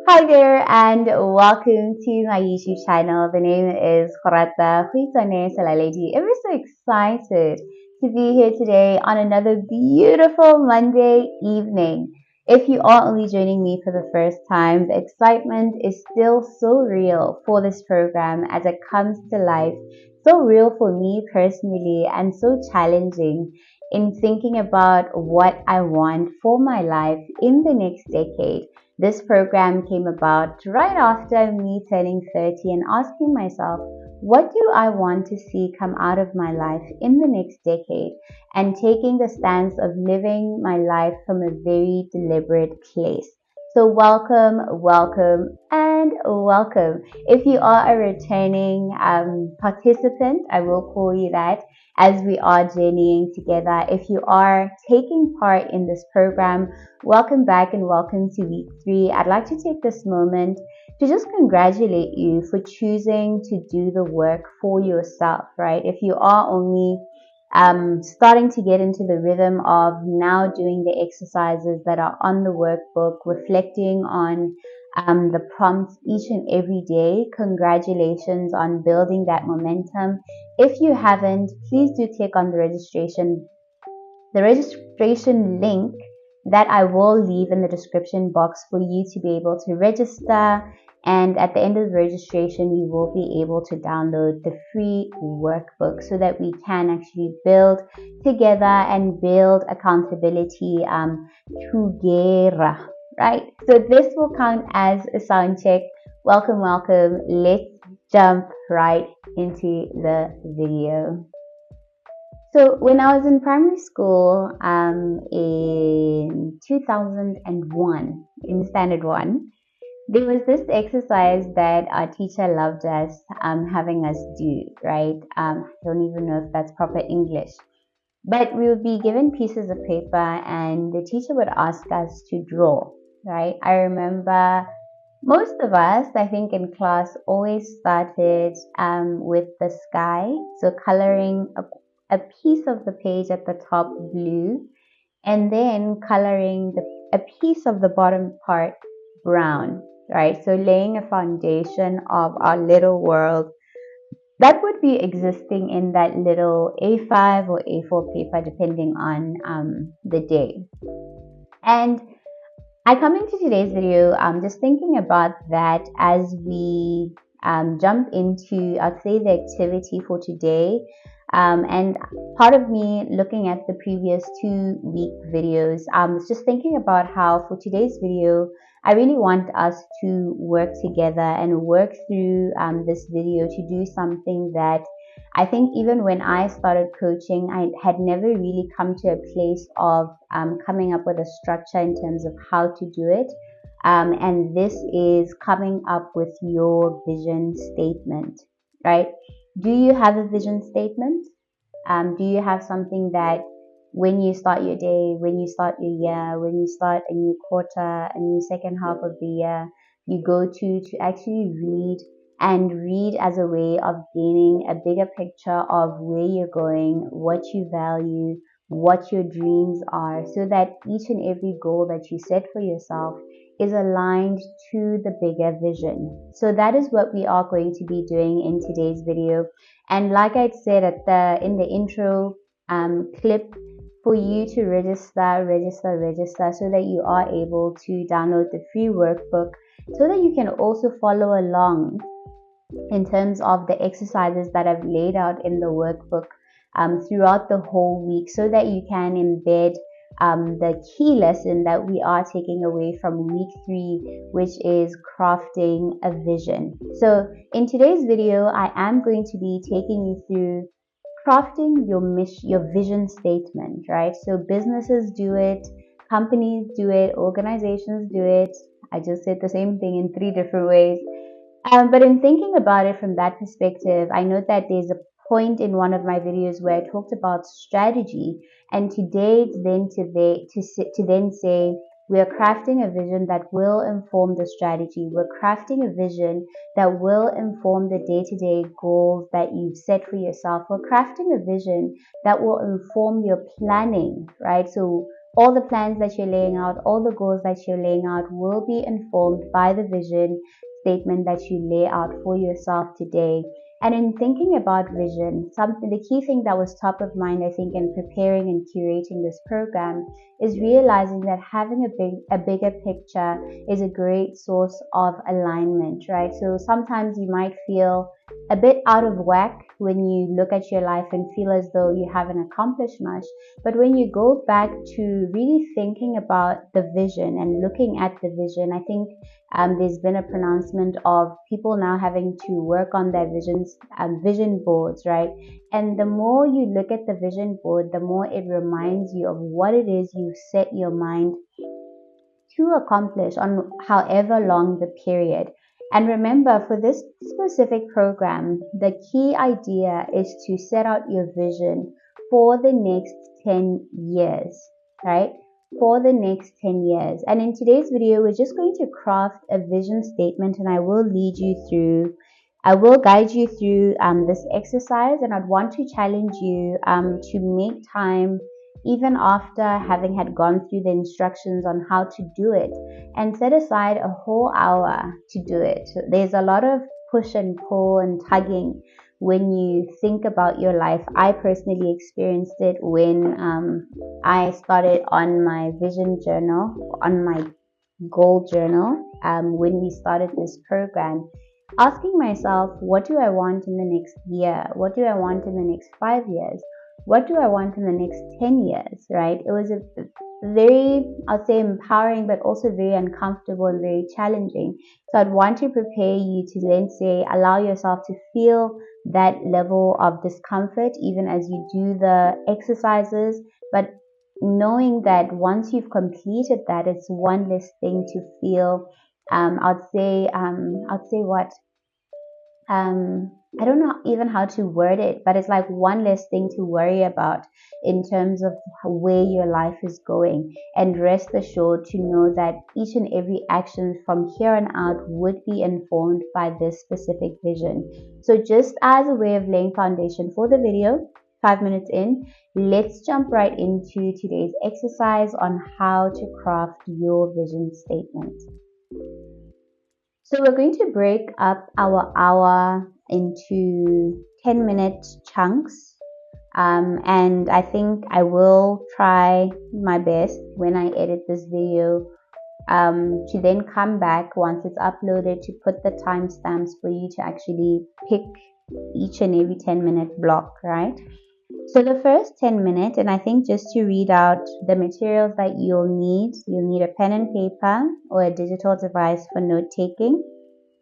Hi there, and welcome to my YouTube channel. The name is Gorata.Selaledi. I'm so excited to be here today on another beautiful Monday evening. If you are only joining me for the first time, the excitement is still so real for this program as it comes to life. So real for me personally, and so challenging in thinking about what I want for my life in the next decade. This program came about right after me turning 30 and asking myself, what do I want to see come out of my life in the next decade? And taking the stance of living my life from a very deliberate place. So, welcome, and welcome. If you are a returning participant, I will call you that as we are journeying together. If you are taking part in this program, welcome back and welcome to week 3. I'd like to take this moment to just congratulate you for choosing to do the work for yourself, right? If you are only starting to get into the rhythm of now doing the exercises that are on the workbook, reflecting on the prompts each and every day, congratulations on building that momentum. If you haven't, please do click on the registration link that I will leave in the description box for you to be able to register. And at the end of the registration, you will be able to download the free workbook so that we can actually build together and build accountability together, right? So this will count as a sound check. Welcome. Let's jump right into the video. So when I was in primary school, in 2001, in standard one, there was this exercise that our teacher loved us having us do, right? I don't even know if that's proper English. But we would be given pieces of paper and the teacher would ask us to draw, right? I remember most of us, I think in class, always started with the sky. So coloring a piece of the page at the top blue and then coloring a piece of the bottom part brown, right? So laying a foundation of our little world that would be existing in that little A5 or A4 paper, depending on the day. And I come into today's video just thinking about that as we jump into, I'd say, the activity for today. And part of me looking at the previous 2-week videos, was just thinking about how for today's video, I really want us to work together and work through this video to do something that I think even when I started coaching, I had never really come to a place of coming up with a structure in terms of how to do it. And this is coming up with your vision statement, right? Do you have a vision statement? Do you have something that when you start your day, when you start your year, when you start a new quarter, a new second half of the year, you go to actually read and read as a way of gaining a bigger picture of where you're going, what you value, what your dreams are, so that each and every goal that you set for yourself is aligned to the bigger vision. So that is what we are going to be doing in today's video. And like I said in the intro clip, for you to register so that you are able to download the free workbook so that you can also follow along in terms of the exercises that I've laid out in the workbook throughout the whole week so that you can embed the key lesson that we are taking away from week 3, which is crafting a vision. So in today's video, I am going to be taking you through crafting your vision statement, right? So businesses do it, companies do it, organizations do it. I just said the same thing in 3 different ways. But in thinking about it from that perspective, I know that there's a point in one of my videos where I talked about strategy, and today to then say we are crafting a vision that will inform the strategy. We're crafting a vision that will inform the day-to-day goals that you've set for yourself. We're crafting a vision that will inform your planning, right? So All the plans that you're laying out, all the goals that you're laying out will be informed by the vision statement that you lay out for yourself today. And in thinking about vision, something the key thing that was top of mind, I think, in preparing and curating this program is realizing that having a bigger picture is a great source of alignment, right? So sometimes you might feel a bit out of whack when you look at your life and feel as though you haven't accomplished much. But when you go back to really thinking about the vision and looking at the vision, I think there's been a pronouncement of people now having to work on their vision boards, right? And the more you look at the vision board, the more it reminds you of what it is you set your mind to accomplish on however long the period. And remember, for this specific program, the key idea is to set out your vision for the next 10 years, right? For the next 10 years. And in today's video, we're just going to craft a vision statement, and I will guide you through this exercise. And I'd want to challenge you to make time even after having had gone through the instructions on how to do it, and set aside a whole hour to do it. There's a lot of push and pull and tugging when you think about your life. I personally experienced it when I started on my vision journal, on my goal journal, when we started this program, asking myself, what do I want in the next year? What do I want in the next 5 years? What do I want in the next 10 years, right? It was a very, I'd say, empowering, but also very uncomfortable and very challenging. So I'd want to prepare you to then say, allow yourself to feel that level of discomfort even as you do the exercises, but knowing that once you've completed that, it's one less thing to feel. I'd say what I don't know even how to word it, but it's like one less thing to worry about in terms of where your life is going. And rest assured to know that each and every action from here on out would be informed by this specific vision. So just as a way of laying foundation for the video, 5 minutes in, let's jump right into today's exercise on how to craft your vision statement. So we're going to break up our hour into 10-minute chunks. And I think I will try my best when I edit this video to then come back once it's uploaded to put the timestamps for you to actually pick each and every 10-minute block, right? So the first 10 minutes, and I think just to read out the materials that you'll need a pen and paper or a digital device for note taking,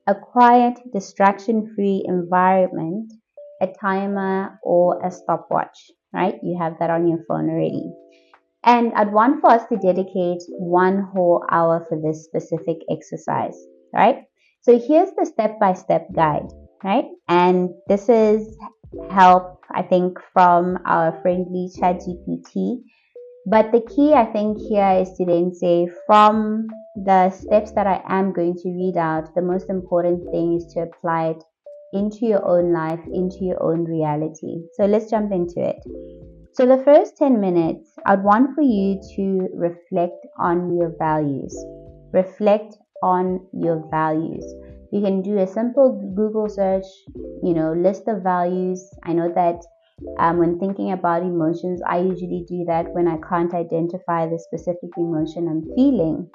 a quiet, distraction-free environment, a timer or a stopwatch, right? You have that on your phone already. And I'd want for us to dedicate 1 whole hour for this specific exercise, right? So here's the step-by-step guide, right? And this is help, I think, from our friendly ChatGPT. But the key, I think, here is to then say, from the steps that I am going to read out, the most important thing is to apply it into your own life, into your own reality. So let's jump into it. So the first 10 minutes, I'd want for you to reflect on your values. Reflect on your values. You can do a simple Google search, list of values. I know that when thinking about emotions, I usually do that when I can't identify the specific emotion I'm feeling.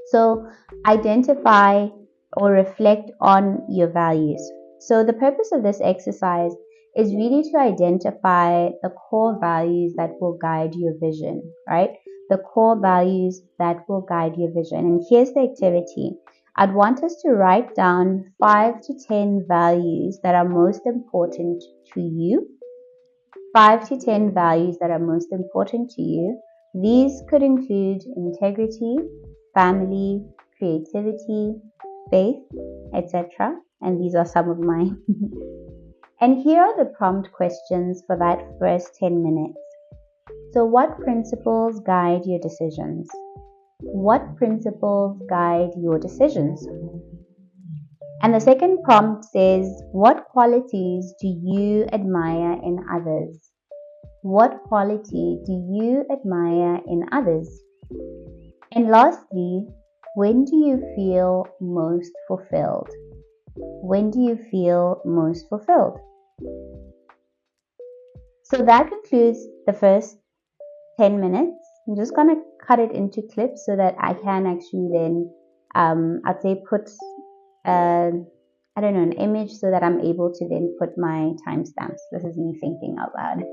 So identify or reflect on your values. So the purpose of this exercise is really to identify the core values that will guide your vision, right? The core values that will guide your vision. And here's the activity. I'd want us to write down 5 to 10 values that are most important to you. 5 to 10 values that are most important to you. These could include integrity, family, creativity, faith, etc. And these are some of mine. And here are the prompt questions for that first 10 minutes. So what principles guide your decisions? What principles guide your decisions? And the second prompt says, what qualities do you admire in others? What quality do you admire in others? And lastly, when do you feel most fulfilled? When do you feel most fulfilled? So that concludes the first 10 minutes. I'm just going to cut it into clips so that I can actually then, I'd say, put, I don't know, an image so that I'm able to then put my timestamps. This is me thinking out loud.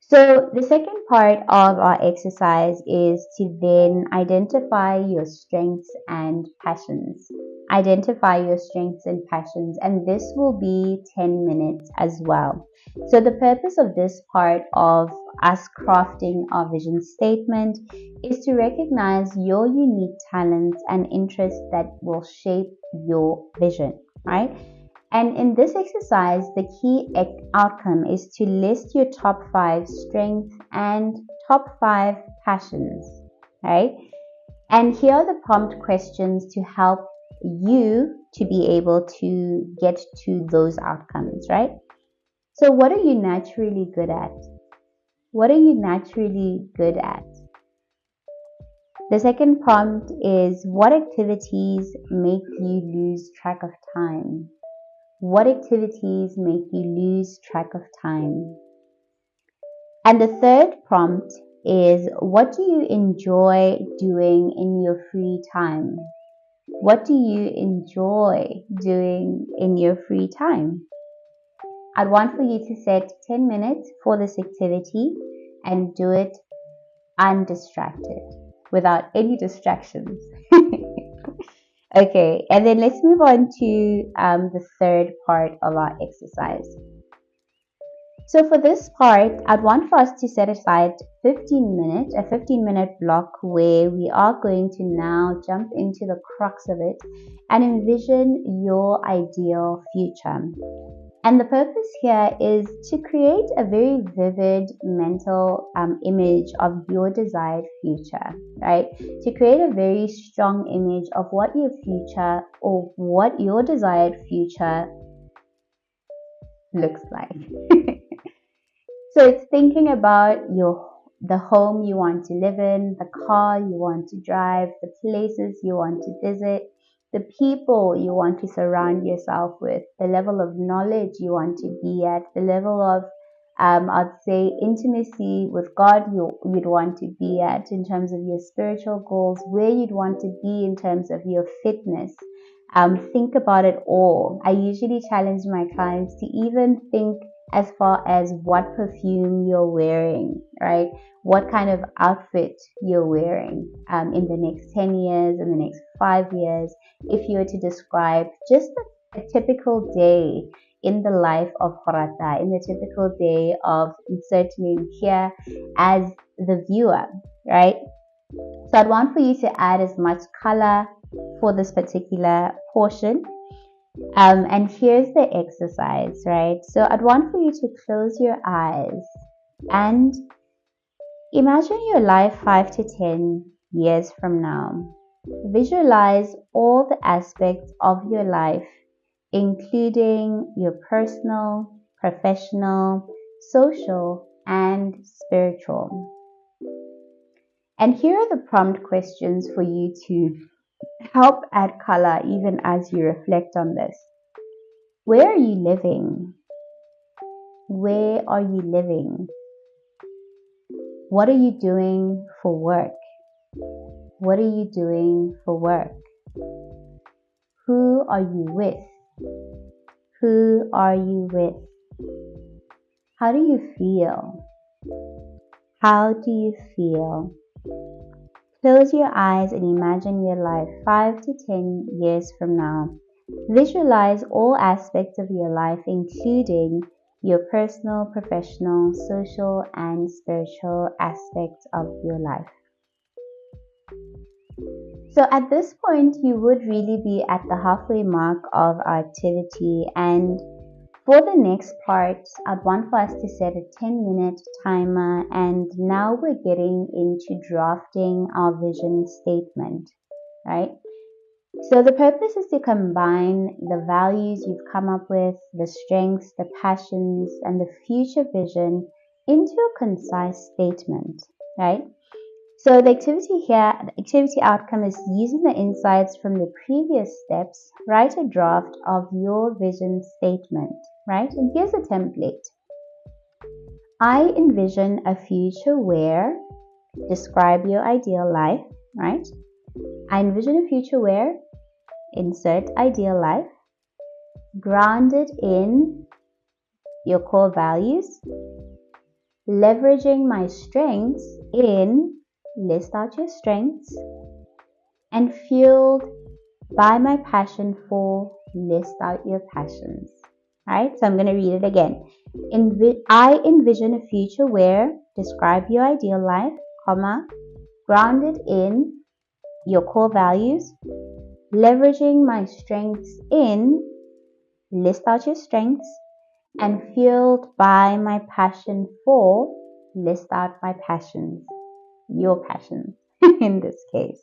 So the second part of our exercise is to then identify your strengths and passions. Identify your strengths and passions, and this will be 10 minutes as well. So the purpose of this part of us crafting our vision statement is to recognize your unique talents and interests that will shape your vision, right? And in this exercise, the key outcome is to list your top 5 strengths and top 5 passions, right? And here are the prompt questions to help you to be able to get to those outcomes, right? So, what are you naturally good at? What are you naturally good at? The second prompt is, what activities make you lose track of time? What activities make you lose track of time? And the third prompt is, what do you enjoy doing in your free time? What do you enjoy doing in your free time? I'd want for you to set 10 minutes for this activity and do it undistracted, without any distractions. Okay, and then let's move on to the third part of our exercise. So for this part, I'd want for us to set aside a 15-minute block where we are going to now jump into the crux of it and envision your ideal future. And the purpose here is to create a very vivid mental image of your desired future, right? To create a very strong image of what your future or what your desired future looks like. So it's thinking about the home you want to live in, the car you want to drive, the places you want to visit, the people you want to surround yourself with, the level of knowledge you want to be at, the level of, I'd say, intimacy with God you'd want to be at in terms of your spiritual goals, where you'd want to be in terms of your fitness. Think about it all. I usually challenge my clients to even think as far as what perfume you're wearing, right? What kind of outfit you're wearing in the next 10 years, in the next 5 years, if you were to describe just a typical day in the life of Gorata, in the typical day of insert name here as the viewer, right? So I'd want for you to add as much color for this particular portion. And here's the exercise, right? So I'd want for you to close your eyes and imagine your life 5 to 10 years from now. Visualize all the aspects of your life, including your personal, professional, social, and spiritual. And here are the prompt questions for you to help add color even as you reflect on this. Where are you living? Where are you living? What are you doing for work? What are you doing for work? Who are you with? Who are you with? How do you feel? How do you feel? Close your eyes and imagine your life 5 to 10 years from now. Visualize all aspects of your life, including your personal, professional, social, and spiritual aspects of your life. So at this point, you would really be at the halfway mark of our activity, and for the next part, I'd want for us to set a 10-minute timer, and now we're getting into drafting our vision statement, right? So the purpose is to combine the values you've come up with, the strengths, the passions, and the future vision into a concise statement, right? So the activity here, the activity outcome is using the insights from the previous steps, write a draft of your vision statement, right? And here's a template. I envision a future where, describe your ideal life, right? I envision a future where, insert ideal life, grounded in your core values, leveraging my strengths in, list out your strengths, and fueled by my passion for, list out your passions. Right? So I'm going to read it again. I envision a future where, describe your ideal life, comma, grounded in your core values, leveraging my strengths in, list out your strengths, and fueled by my passion for, list out my passions, your passions in this case.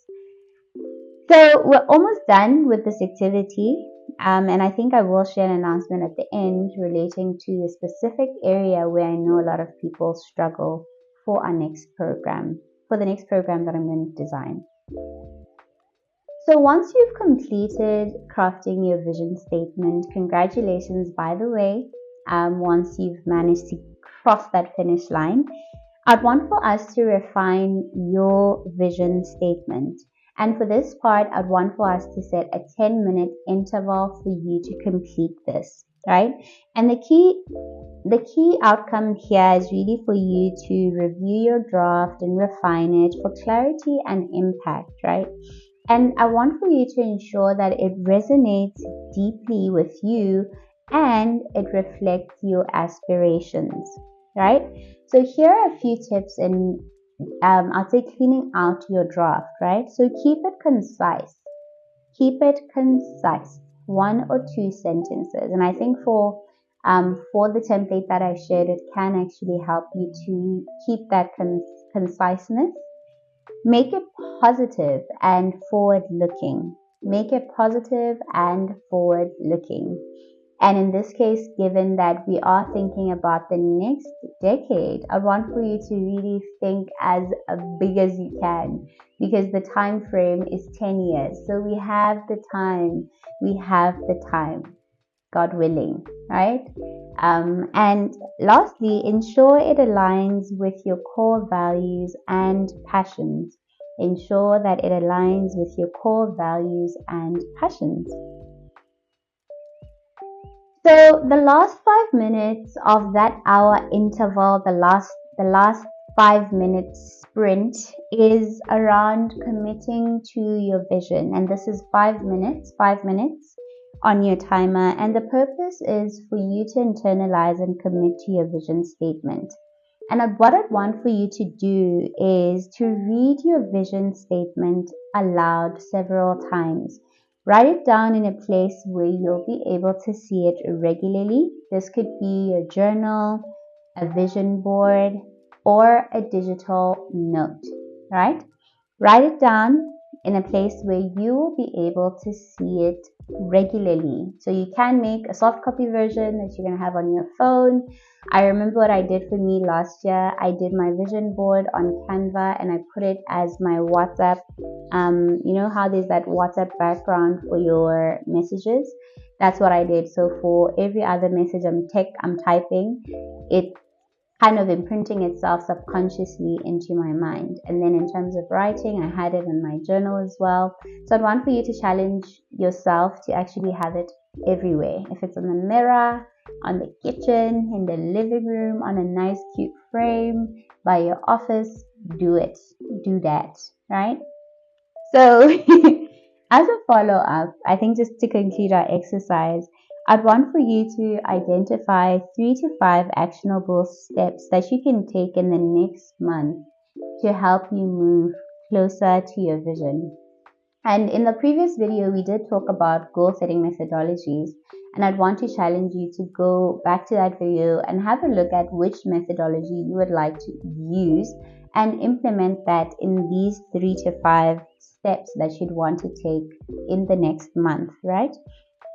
So we're almost done with this activity, and I think I will share an announcement at the end relating to a specific area where I know a lot of people struggle for our next program, for the next program that I'm going to design. So once you've completed crafting your vision statement, congratulations, by the way. Once you've managed to cross that finish line, I'd want for us to refine your vision statement. And for this part, I'd want for us to set a 10-minute interval for you to complete this, right? And the key outcome here is really for you to review your draft and refine it for clarity and impact, right? And I want for you to ensure that it resonates deeply with you and it reflects your aspirations, right? So here are a few tips in, I'll say, cleaning out your draft, right? So keep it concise. Keep it concise, 1 or 2 sentences. And I think for the template that I shared, it can actually help you to keep that conciseness. Make it positive and forward looking. Make it positive and forward looking. And in this case, given that we are thinking about the next decade, I want for you to really think as big as you can, because the time frame is 10 years. So we have the time. We have the time, God willing, right? And lastly, ensure it aligns with your core values and passions. Ensure that it aligns with your core values and passions. So the last 5 minutes of that hour interval, the last 5 minutes sprint is around committing to your vision. And this is 5 minutes on your timer. And the purpose is for you to internalize and commit to your vision statement. And what I'd want for you to do is to read your vision statement aloud several times. Write it down in a place where you'll be able to see it regularly. This could be your journal, a vision board, or a digital note, right? Write it down in a place where you will be able to see it regularly. So you can make a soft copy version that you're going to have on your phone. I remember what I did for me last year. I did my vision board on Canva and I put it as my WhatsApp. You know how there's that WhatsApp background for your messages? That's what I did. So for every other message I'm typing, it kind of imprinting itself subconsciously into my mind. And then in terms of writing, I had it in my journal as well. So I'd want for you to challenge yourself to actually have it everywhere. If it's on the mirror, on the kitchen, in the living room, on a nice cute frame, by your office, do it. Do that, right? So as a follow-up, I think just to conclude our exercise, I'd want for you to identify 3 to 5 actionable steps that you can take in the next month to help you move closer to your vision. And in the previous video, we did talk about goal setting methodologies, and I'd want to challenge you to go back to that video and have a look at which methodology you would like to use and implement that in these 3 to 5 steps that you'd want to take in the next month, right?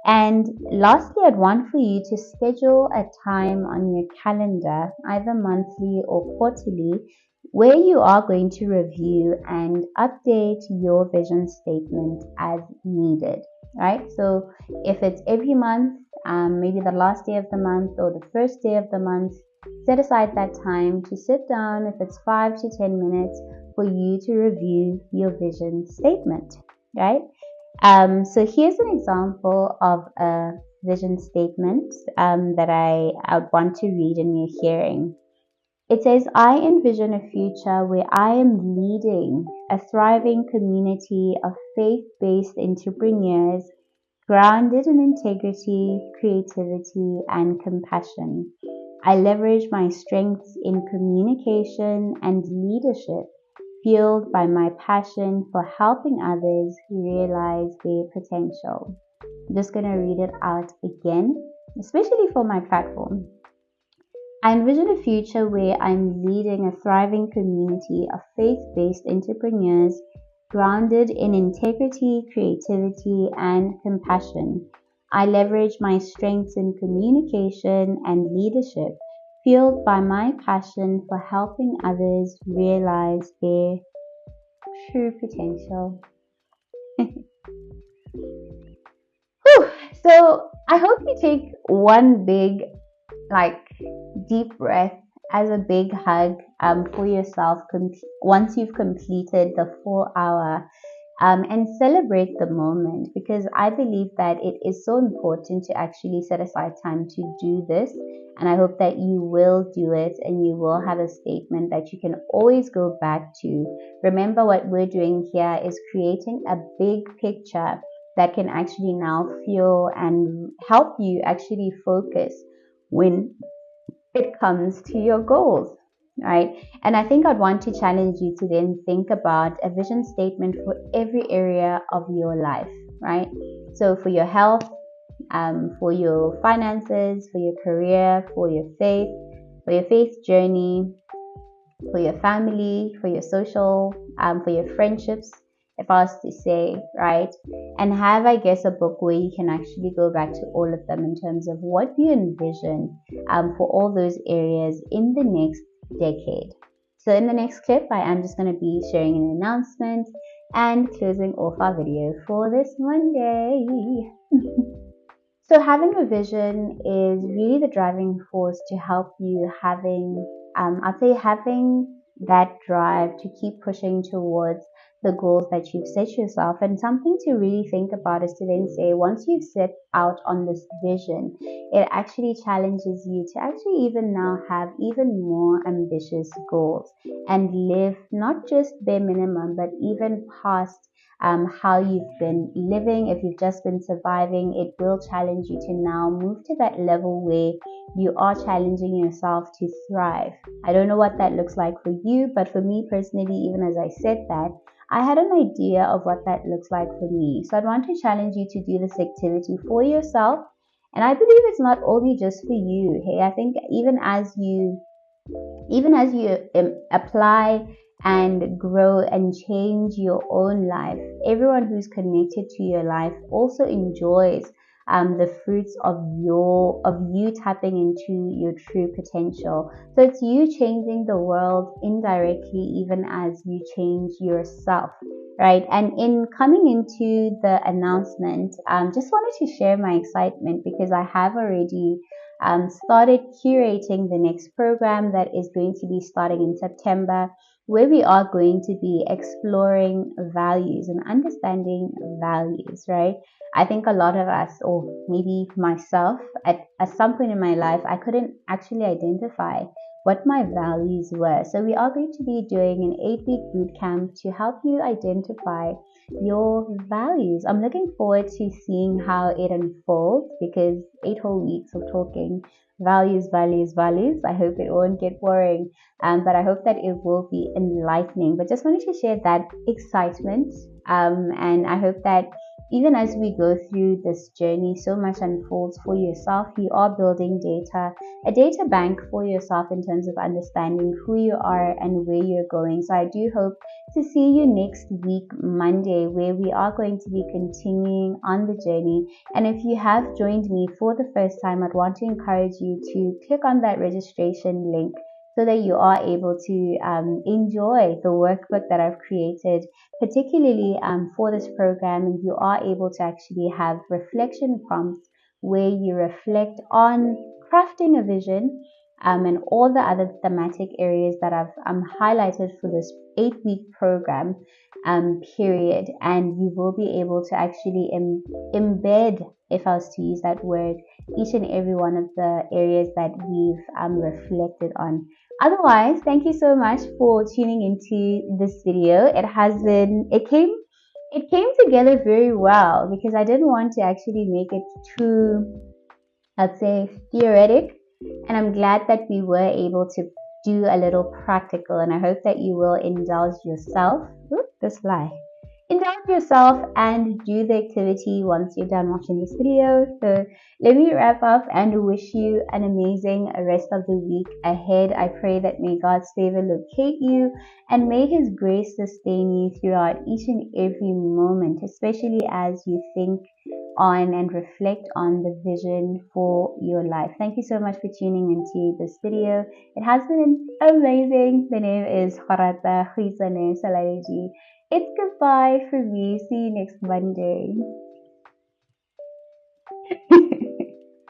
And lastly, I'd want for you to schedule a time on your calendar, either monthly or quarterly, where you are going to review and update your vision statement as needed, right? So if it's every month, maybe the last day of the month or the first day of the month, set aside that time to sit down, if it's 5 to 10 minutes, for you to review your vision statement, right? So here's an example of a vision statement that I would want to read in your hearing. It says, I envision a future where I am leading a thriving community of faith-based entrepreneurs grounded in integrity, creativity, and compassion. I leverage my strengths in communication and leadership, fueled by my passion for helping others realize their potential. I'm just going to read it out again, especially for my platform. I envision a future where I'm leading a thriving community of faith-based entrepreneurs grounded in integrity, creativity, and compassion. I leverage my strengths in communication and leadership, fueled by my passion for helping others realize their true potential. So I hope you take one big, deep breath as a big hug for yourself once you've completed the 4 hour and celebrate the moment, because I believe that it is so important to actually set aside time to do this. And I hope that you will do it and you will have a statement that you can always go back to. Remember, what we're doing here is creating a big picture that can actually now fuel and help you actually focus when it comes to your goals, right? And I think I'd want to challenge you to then think about a vision statement for every area of your life, right? So for your health, for your finances, for your career, for your faith journey, for your family, for your social, for your friendships, if I was to say, right? And have, I guess, a book where you can actually go back to all of them in terms of what you envision for all those areas in the next decade. So in the next clip, I am just going to be sharing an announcement and closing off our video for this Monday. So having a vision is really the driving force to help you having that drive to keep pushing towards the goals that you've set yourself. And something to really think about is to then say, once you've set out on this vision, it actually challenges you to actually even now have even more ambitious goals and live not just bare minimum, but even past how you've been living. If you've just been surviving, it will challenge you to now move to that level where you are challenging yourself to thrive. I don't know what that looks like for you, but for me personally, even as I said that, I had an idea of what that looks like for me. So I'd want to challenge you to do this activity for yourself. And I believe it's not only just for you. Hey, I think even as you apply and grow and change your own life, everyone who's connected to your life also enjoys the fruits of you tapping into your true potential. So it's you changing the world indirectly, even as you change yourself, right? And in coming into the announcement, just wanted to share my excitement because I have already started curating the next program that is going to be starting in September, where we are going to be exploring values and understanding values, right? I think a lot of us, or maybe myself, at some point in my life, I couldn't actually identify what my values were. So we are going to be doing an 8-week boot camp to help you identify your values. I'm looking forward to seeing how it unfolds, because 8 whole weeks of talking values. I hope it won't get boring, but I hope that it will be enlightening. But just wanted to share that excitement, and I hope that even as we go through this journey, so much unfolds for yourself. You are building data, a data bank for yourself in terms of understanding who you are and where you're going. So I do hope to see you next week, Monday, where we are going to be continuing on the journey. And if you have joined me for the first time, I'd want to encourage you to click on that registration link so that you are able to enjoy the workbook that I've created, particularly for this program. And you are able to actually have reflection prompts where you reflect on crafting a vision and all the other thematic areas that I've highlighted for this 8-week program period. And you will be able to actually embed, if I was to use that word, each and every one of the areas that we've reflected on. Otherwise, thank you so much for tuning into this video. It came together very well because I didn't want to actually make it too, I'd say, theoretic. And I'm glad that we were able to do a little practical, and I hope that you will indulge yourself. This fly. Indulge yourself and do the activity once you're done watching this video. So let me wrap up and wish you an amazing rest of the week ahead. I pray that may God's favor locate you and may His grace sustain you throughout each and every moment, especially as you think on and reflect on the vision for your life. Thank you so much for tuning into this video. It has been amazing. The name is Gorata.Selaledi. It's goodbye for me. See you next Monday.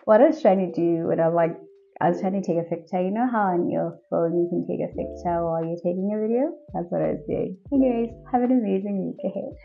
What I was trying to do when I was trying to take a picture. You know how on your phone you can take a picture while you're taking a video? That's what I was doing. Anyways, have an amazing week ahead.